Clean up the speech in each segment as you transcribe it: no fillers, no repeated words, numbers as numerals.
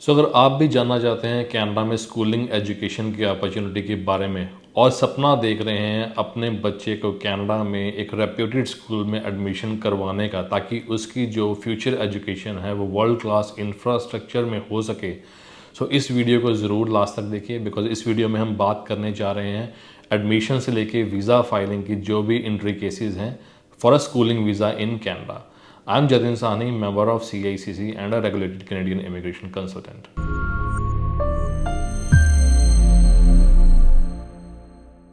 अगर आप भी जानना चाहते हैं कनाडा में स्कूलिंग एजुकेशन की अपॉर्चुनिटी के बारे में और सपना देख रहे हैं अपने बच्चे को कनाडा में एक रेप्यूटेड स्कूल में एडमिशन करवाने का ताकि उसकी जो फ्यूचर एजुकेशन है वो वर्ल्ड क्लास इंफ्रास्ट्रक्चर में हो सके। इस वीडियो को ज़रूर लास्ट तक देखिए बिकॉज इस वीडियो में हम बात करने जा रहे हैं एडमिशन से लेके वीज़ा फाइलिंग की जो भी इंट्री केसेस हैं for a schooling visa in Canada. I am Jatin Sahni, member of CICC and a regulated Canadian immigration consultant.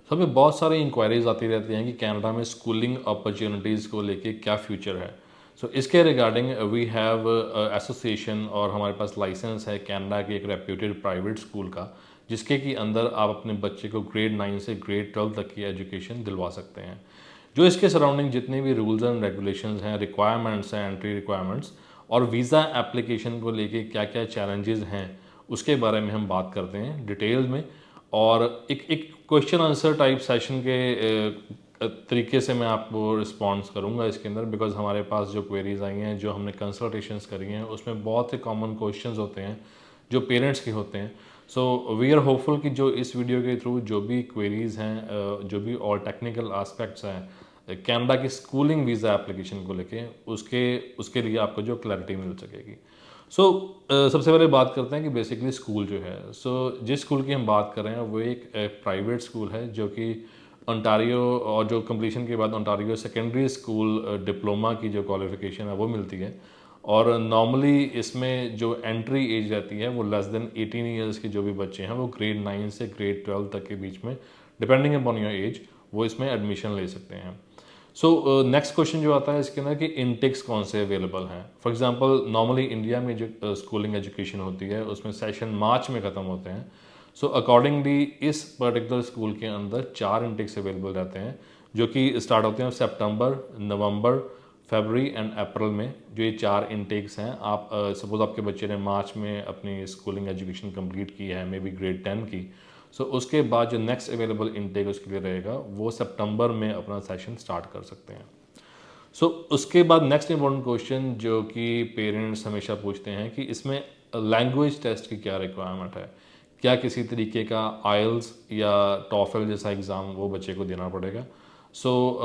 हमें बहुत सारी इंक्वायरीज आती रहती हैं कि कनाडा में स्कूलिंग अपॉर्चुनिटीज़ को लेके क्या फ्यूचर है। इसके रिगार्डिंग वी हैव एसोसिएशन और हमारे पास लाइसेंस है कनाडा के एक रेप्यूटेड प्राइवेट स्कूल का जिसके कि अंदर आप अपने बच्चे को ग्रेड 9 से ग्रेड 12 तक की एजुकेशन दिलवा सकते हैं। जो इसके सराउंडिंग जितने भी रूल्स एंड रेगुलेशंस हैं, रिक्वायरमेंट्स हैं, एंट्री रिक्वायरमेंट्स और वीज़ा एप्लीकेशन को लेके क्या क्या चैलेंजेस हैं उसके बारे में हम बात करते हैं डिटेल में। और एक क्वेश्चन आंसर टाइप सेशन के तरीके से मैं आपको रिस्पॉन्स करूंगा इसके अंदर बिकॉज हमारे पास जो क्वेरीज आई हैं, जो हमने कंसल्टेशंस करी हैं, उसमें बहुत से कॉमन क्वेश्चंस होते हैं जो पेरेंट्स के होते हैं। वी आर होपफुल कि जो इस वीडियो के थ्रू जो भी क्वेरीज हैं, जो भी और टेक्निकल एस्पेक्ट्स हैं कनाडा की स्कूलिंग वीज़ा एप्लीकेशन को लेके उसके उसके लिए आपको जो क्लैरिटी मिल सकेगी। सबसे पहले बात करते हैं कि बेसिकली स्कूल जो है, जिस स्कूल की हम बात कर रहे हैं वो एक प्राइवेट स्कूल है जो कि ओंटारियो और जो कंप्लीशन के बाद ओंटारियो सेकेंडरी स्कूल डिप्लोमा की जो क्वालिफिकेशन है वो मिलती है। और नॉर्मली इसमें जो एंट्री एज रहती है वो लेस देन 18 ईयर्स के जो भी बच्चे हैं वो ग्रेड 9 से ग्रेड 12 तक के बीच में डिपेंडिंग अपॉन योर एज वो इसमें एडमिशन ले सकते हैं। नेक्स्ट क्वेश्चन जो आता है इसके अंदर कि इनटेक्स कौन से अवेलेबल हैं। फॉर एग्जांपल नॉर्मली इंडिया में जो स्कूलिंग एजुकेशन होती है उसमें सेशन मार्च में ख़त्म होते हैं। अकॉर्डिंगली इस पर्टिकुलर स्कूल के अंदर 4 इनटेक्स अवेलेबल रहते हैं जो कि स्टार्ट होते हैं सितंबर, नवंबर, फरवरी एंड अप्रैल में। जो ये 4 इनटेक्स हैं, आप सपोज आपके बच्चे ने मार्च में अपनी स्कूलिंग एजुकेशन कंप्लीट की है, मे बी ग्रेड 10 की। उसके बाद जो नेक्स्ट अवेलेबल इनटेक उसके लिए रहेगा वो सितंबर में अपना सेशन स्टार्ट कर सकते हैं। उसके बाद नेक्स्ट इंपॉर्टेंट क्वेश्चन जो कि पेरेंट्स हमेशा पूछते हैं कि इसमें लैंग्वेज टेस्ट की क्या रिक्वायरमेंट है, क्या किसी तरीके का आइल्स या टॉफल जैसा एग्ज़ाम वो बच्चे को देना पड़ेगा।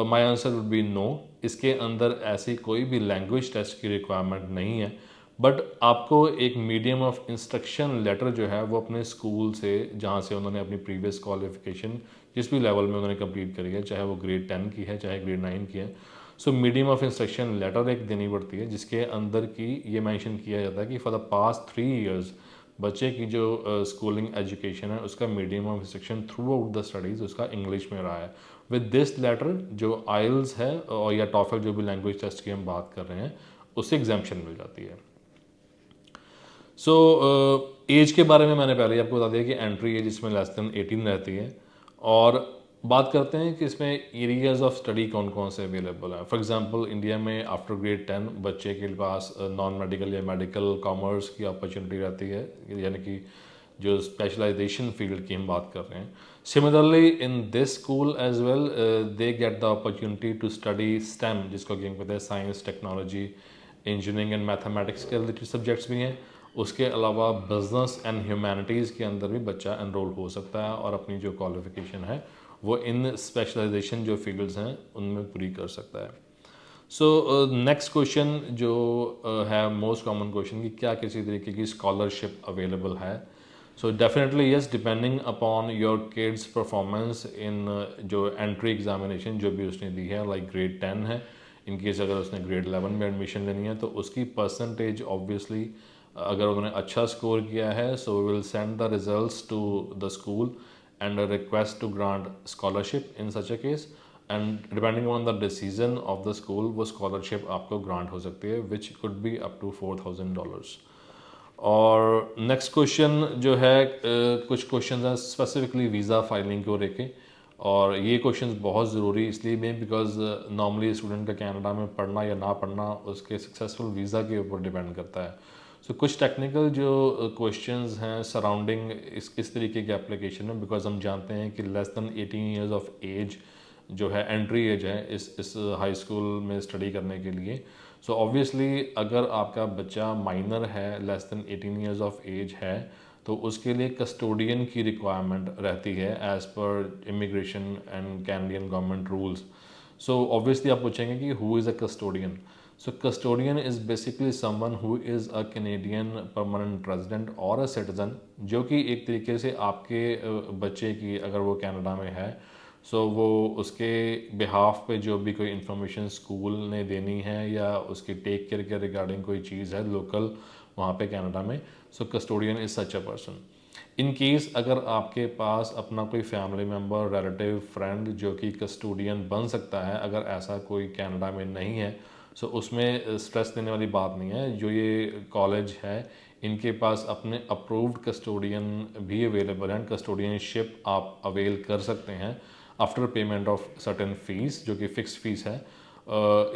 My answer would be no, इसके अंदर ऐसी कोई भी लैंग्वेज टेस्ट की रिक्वायरमेंट नहीं है। बट आपको एक मीडियम ऑफ इंस्ट्रक्शन लेटर जो है वो अपने स्कूल से जहाँ से उन्होंने अपनी प्रीवियस क्वालिफिकेशन जिस भी लेवल में उन्होंने कंप्लीट करी है, चाहे वो ग्रेड 10 की है चाहे ग्रेड 9 की है, मीडियम ऑफ इंस्ट्रक्शन लेटर एक देनी पड़ती है जिसके अंदर की ये मेंशन किया जाता है कि फॉर द पास्ट 3 इयर्स बच्चे की जो स्कूलिंग एजुकेशन है उसका medium of instruction through out the studies उसका इंग्लिश में रहा है। विद दिस लेटर जो आइल्स है और या टॉफल जो भी लैंग्वेज टेस्ट की हम बात कर रहे हैं उससे एग्जाम्पशन मिल जाती है। एज के बारे में मैंने पहले ही आपको बता दिया कि एंट्री एज इसमें लेस देन 18 रहती है। और बात करते हैं कि इसमें एरियाज ऑफ स्टडी कौन कौन से अवेलेबल हैं। फॉर एग्जांपल इंडिया में आफ्टर ग्रेड 10 बच्चे के पास नॉन मेडिकल या मेडिकल कॉमर्स की अपॉर्चुनिटी रहती है, यानी कि जो स्पेशलाइजेशन फील्ड की हम बात कर रहे हैं। Similarly in this school as well they get the opportunity to study STEM, जिसको कि हम कहते हैं science, technology, engineering and mathematics के रिलेटेड सब्जेक्ट्स भी हैं। उसके अलावा बिजनेस एंड ह्यूमैनिटीज़ के अंदर भी बच्चा एनरोल हो सकता है और अपनी जो क्वालिफिकेशन है वो इन स्पेशलाइजेशन जो फील्ड्स हैं उनमें पूरी कर सकता है। नेक्स्ट क्वेश्चन जो है मोस्ट कॉमन क्वेश्चन कि क्या किसी तरीके की स्कॉलरशिप अवेलेबल है। Definitely yes, depending upon your kids performance in जो एंट्री एग्जामिनेशन जो भी उसने दी है, लाइक ग्रेड 10 है, इन केस अगर उसने ग्रेड 11 में एडमिशन लेनी है तो उसकी परसेंटेज ऑब्वियसली अगर उन्होंने अच्छा स्कोर किया है so will send the results to the school and a request to grant scholarship in such a case, and depending on the decision of the school वो scholarship आपको grant हो सकती है which could be up to $4,000। और next question जो है कुछ question हैं स्पेसिफिकली वीज़ा फाइलिंग को लेके, और ये क्वेश्चंस बहुत ज़रूरी इसलिए भी बिकॉज नॉर्मली स्टूडेंट का कनाडा में पढ़ना या ना पढ़ना उसके सक्सेसफुल वीज़ा के ऊपर डिपेंड करता है। कुछ टेक्निकल जो क्वेश्चंस हैं सराउंडिंग इस तरीके की एप्लीकेशन में, बिकॉज हम जानते हैं कि less than 18 years of age जो है एंट्री एज है इस हाई स्कूल में स्टडी करने के लिए। सो ऑब्वियसली अगर आपका बच्चा माइनर है, less than 18 years of age है, तो उसके लिए कस्टोडियन की रिक्वायरमेंट रहती है as per immigration and Canadian government rules. So obviously आप पूछेंगे कि who is a custodian. So custodian is basically someone who is a Canadian permanent resident और अ सिटीज़न, जो कि एक तरीके से आपके बच्चे की, अगर वो कनाडा में है, सो वो उसके बिहाफ पे जो भी कोई इन्फॉर्मेशन स्कूल ने देनी है या उसकी टेक केयर के रिगार्डिंग कोई चीज़ है लोकल वहाँ पे कनाडा में, so custodian is such a person. In case अगर आपके पास अपना कोई फैमिली मेम्बर, रिलेटिव, फ्रेंड जो कि कस्टोडियन बन सकता है, अगर ऐसा कोई कनाडा में नहीं है, सो उसमें स्ट्रेस देने वाली बात नहीं है। जो ये कॉलेज है, इनके पास अपने अप्रूव्ड कस्टोडियन भी अवेलेबल हैं। कस्टोडियनशिप आप अवेल कर सकते हैं after payment of certain fees, जो कि फ़िक्स फीस है।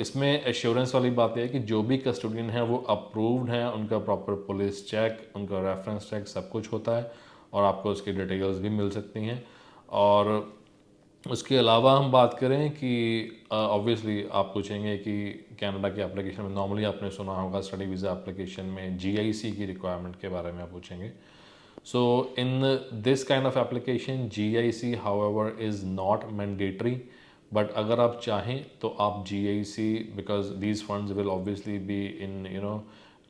इसमें एश्योरेंस वाली बात यह है कि जो भी कस्टोडियन है वो अप्रूव्ड हैं, उनका प्रॉपर पुलिस चेक, उनका रेफरेंस चेक सब कुछ होता है और आपको उसकी डिटेल्स भी मिल सकती हैं। और उसके अलावा हम बात करें कि ऑब्वियसली आप पूछेंगे कि कनाडा की एप्लीकेशन में नॉर्मली आपने सुना होगा स्टडी वीज़ा एप्लीकेशन में जीआईसी की रिक्वायरमेंट के बारे में आप पूछेंगे। So in this kind of application, GIC however is not mandatory, but अगर आप चाहें तो आप GIC, because these funds will obviously be in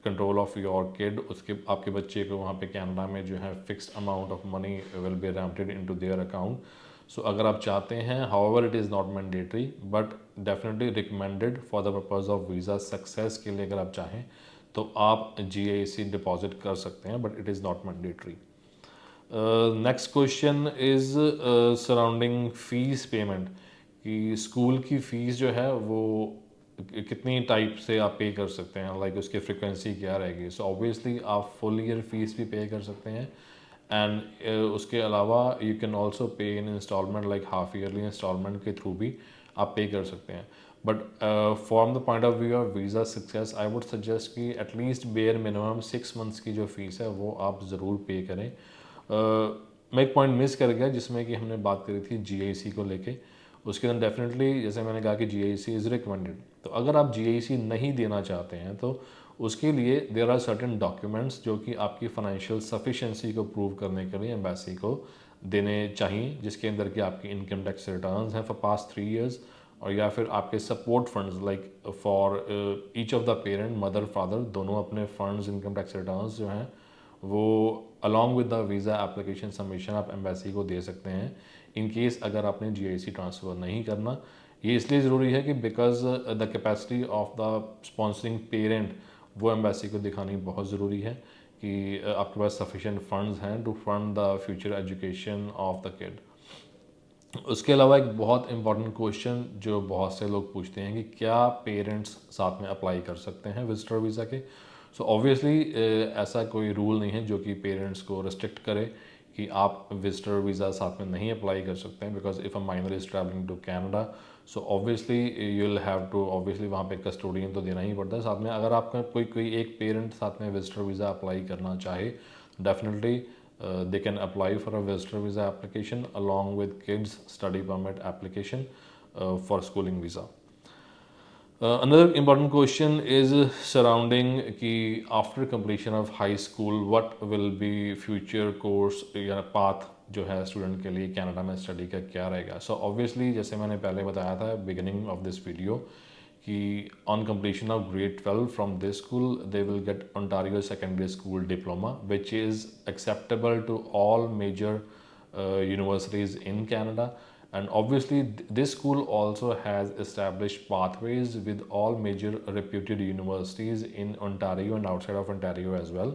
control of your kid, उसके आपके बच्चे को वहाँ पे कनाडा में जो है fixed amount of money will be routed into their account. So अगर आप चाहते हैं, however it is not mandatory but definitely recommended for the purpose of visa success के लिए अगर आप चाहें तो आप GIC डिपॉजिट कर सकते हैं, but it is not mandatory. Next question is surrounding fees payment, कि स्कूल की फ़ीस जो है वो कितनी टाइप से आप पे कर सकते हैं, लाइक उसकी फ्रिक्वेंसी क्या रहेगी। सो ऑब्वियसली आप फुल ईयर फीस भी पे कर सकते हैं एंड उसके अलावा you can also pay in installment, like half yearly installment के थ्रू भी आप पे कर सकते हैं। But from the point of view of visa success, I would suggest कि एटलीस्ट बेयर मिनिमम 6 मंथ्स की जो फ़ीस है वो आप ज़रूर पे करें। मैं एक पॉइंट मिस कर गया जिसमें कि हमने बात करी थी जीआईसी को लेके। उसके अंदर डेफिनेटली जैसे मैंने कहा कि जीआईसी इज़ रिकमेंडेड। तो अगर आप जीआईसी नहीं देना चाहते हैं तो उसके लिए देयर आर सर्टेन डॉक्यूमेंट्स जो कि आपकी फाइनेंशियल सफिशेंसी को प्रूव करने के लिए एम्बेसी को देने चाहिए, जिसके अंदर कि आपकी इनकम टैक्स रिटर्न्स हैं फॉर पास्ट 3 ईयर्स, और या फिर आपके support funds like for each of the parent, mother father, दोनों अपने फंड्स, इनकम टैक्स रिटर्न्स जो हैं वो along with the visa application submission आप एम्बेसी को दे सकते हैं इन केस अगर आपने जीआईसी ट्रांसफ़र नहीं करना। ये इसलिए ज़रूरी है कि because the capacity of the sponsoring parent वो एम्बेसी को दिखानी बहुत ज़रूरी है कि आपके पास सफिशेंट फंड्स हैं to fund the future education of the kid. उसके अलावा एक बहुत इंपॉर्टेंट क्वेश्चन जो बहुत से लोग पूछते हैं कि क्या पेरेंट्स साथ में अप्लाई कर सकते हैं विजिटर वीज़ा के। सो ऑब्वियसली ऐसा कोई रूल नहीं है जो कि पेरेंट्स को रिस्ट्रिक्ट करे कि आप विजिटर वीज़ा साथ में नहीं अप्लाई कर सकते हैं, because if a minor is travelling to Canada, so obviously you will have to obviously वहाँ पे कस्टोडियन तो देना ही पड़ता है साथ में। अगर आपका कोई कोई एक पेरेंट साथ में विजिटर वीज़ा अप्लाई करना चाहे, definitely they can apply for a visitor visa application along with kids study permit application for schooling visa. Another important question is surrounding कि after completion of high school what will be future course या path जो है student के लिए Canada में study का क्या रहेगा। सो ऑब्वियसली जैसे मैंने पहले बताया था बिगिनिंग ऑफ दिस वीडियो कि on completion of grade 12 from this school they will get Ontario Secondary School Diploma, which is acceptable to all major universities in Canada. And obviously this school also has established pathways with all major reputed universities in Ontario and outside of Ontario as well.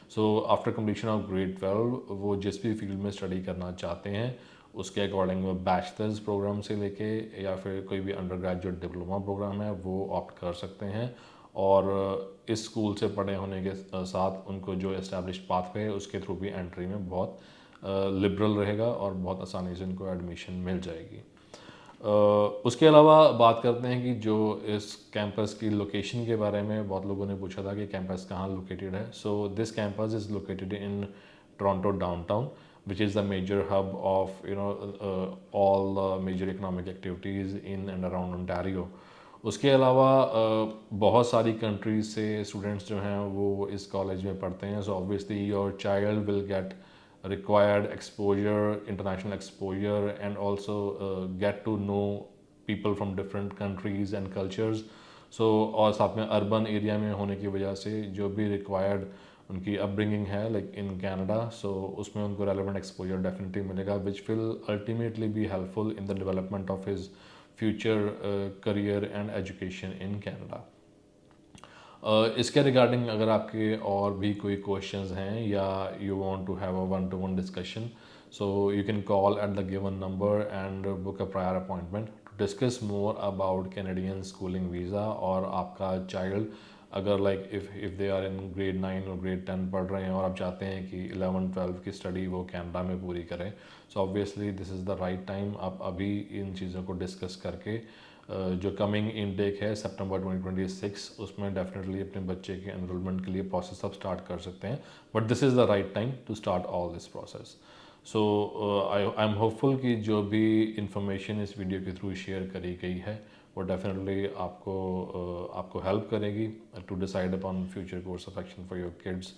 So after completion of grade 12 वो जिस भी field में study करना चाहते हैं उसके according वो bachelors programme से लेके या फिर कोई भी अंडर ग्रेजुएट डिप्लोमा प्रोग्राम है वो ऑप्ट कर सकते हैं। और इस स्कूल से पढ़े होने के साथ उनको जो एस्टैब्लिश पाथवे है उसके थ्रू भी एंट्री में बहुत लिबरल रहेगा और बहुत आसानी से उनको एडमिशन मिल जाएगी। उसके अलावा बात करते हैं कि जो इस कैंपस की लोकेशन के बारे में बहुत लोगों ने पूछा था कि कैंपस कहाँ लोकेटेड है। So this campus is located in Toronto downtown, which is the major hub of all the major economic activities in and around Ontario. उसके अलावा बहुत सारी कंट्रीज से स्टूडेंट्स जो हैं वो इस कॉलेज में पढ़ते हैं, so obviously your child will get required exposure, international exposure, and also get to know people from different countries and cultures. So और साथ में अर्बन एरिया में होने की वजह से जो भी रिक्वायर्ड उनकी अपब्रिंगिंग है लाइक इन कनाडा, सो उसमें उनको रेलेवेंट एक्सपोजर डेफिनेटली मिलेगा which will ultimately be helpful in the development of his future career and education in Canada. इसके रिगार्डिंग अगर आपके और भी कोई क्वेश्चंस हैं या you want to have a one to one discussion, so you can call at the given number and book a prior appointment to discuss more about Canadian schooling visa. और आपका child अगर like if they are in grade 9 और grade 10 पढ़ रहे हैं और आप चाहते हैं कि 11-12 की स्टडी वो कनाडा में पूरी करें, so obviously this is the right time. आप अभी इन चीज़ों को डिस्कस करके जो कमिंग इनटेक है सितंबर 2026, उसमें डेफिनेटली अपने बच्चे के एनरोलमेंट के लिए प्रोसेस आप स्टार्ट कर सकते हैं, but this is the right time to start all this process. So I am hopeful कि जो भी इंफॉर्मेशन इस वीडियो के थ्रू शेयर करी गई है वो डेफिनेटली आपको हेल्प करेगी to decide upon future course of action for your kids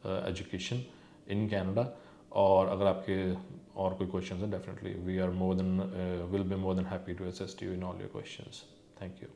education in Canada. और अगर आपके और कोई क्वेश्चंस हैं, definitely we are more than will be more than happy to assist you in all your questions. Thank you.